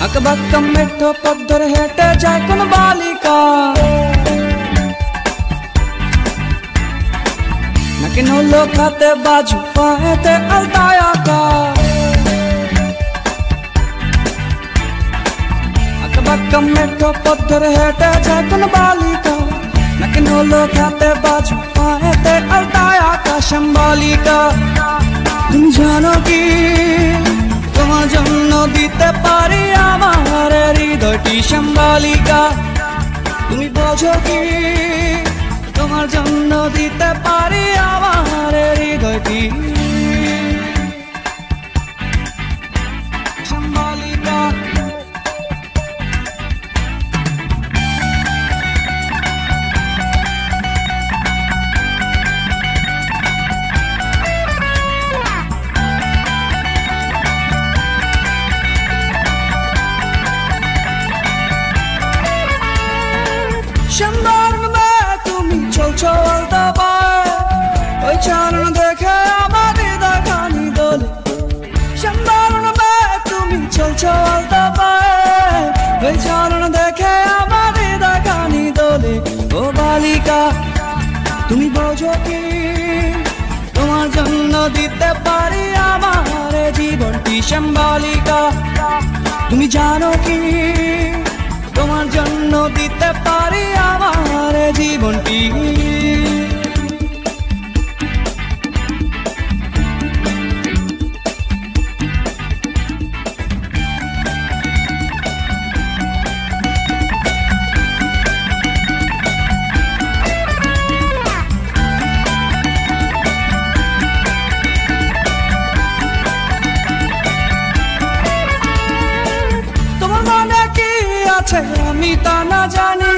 আঁকবাঁকা মেঠো পথ ধরে হেঁটে যায় কোন বালিকা, নাকি নোলক হাতে বাজু পায়েতে আলতায় আঁকা। আঁকবাঁকা মেঠো পথ ধরে হেঁটে যায় কোন বালিকা, নাকি নোলক হাতে বাজু পায়েতে আলতায় আঁকা। শ্যামবালিকা তুমি জানো কি তোমার জন্য দিতে পারি আমার হৃদয়টি। শ্যামবালিকা তুমি বোঝো কি তোমার জন্য দিতে পারি আমার হৃদয়টি। শ্যামবালিকা শ্যামবারণ তুমি চলছো আলতা পায়ে, ওই চারণ দেখে আমার হৃদয় খানি দোলে। শ্যামবারণ তুমি চলছো আলতা পায়ে, ওই চারণ দেখে আমার হৃদয় খানি দোলে। ও বালিকা তুমি বোঝো কি তোমার জন্য দিতে পারি আমার জীবনটি। শ্যামবালিকা তুমি জানো কি তোমার জন্য দিতে পারি আমার জীবনটি। তোমার মনে কি আছে আমি তা না জানি,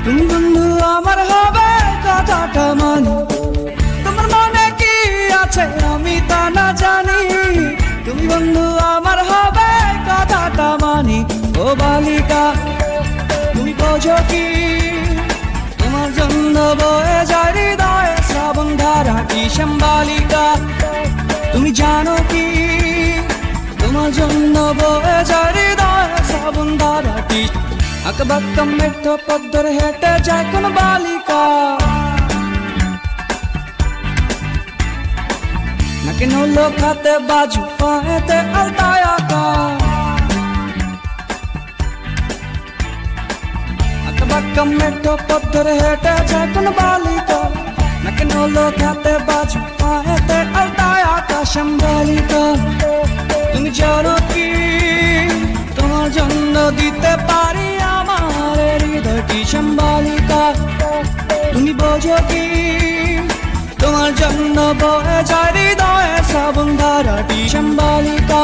তুমি বন্ধু আমার হবে কথাটা মানি। তোমার মনে কি আছে আমি তা না জানি, তুমি বন্ধু আমার হবে কথাটা মানি। ও বালিকা তুমি বোঝো কি তোমার জন্য বয়ে যায় হৃদয়ে শ্রাবণ ধারাটি। শ্যামবালিকা তুমি জানো কি তোমার জন্য বয়ে যায় হৃদয়ে শ্রাবণ ধারাটি। আঁকবাঁকা মেঠো পথ ধরে হেঁটে যায় কোন বালিকা, নাকি নোলক হাতে বাজু পায়েতে আলতায় আঁকা। আঁকবাঁকা মেঠো পথ ধরে হেঁটে যায় কোন বালিকা, নাকি নোলক হাতে বাজু পায়েতে আলতায় আঁকা। শ্যামবালিকা তুমি জানো কি তোমার জন্য দিতে পারি আমার হৃদয়টি। শ্যামবালিকা তুমি বোঝো কি তোমার জন্য বয়ে যায় হৃদয়ে শ্রাবণ ধারাটি। শ্যামবালিকা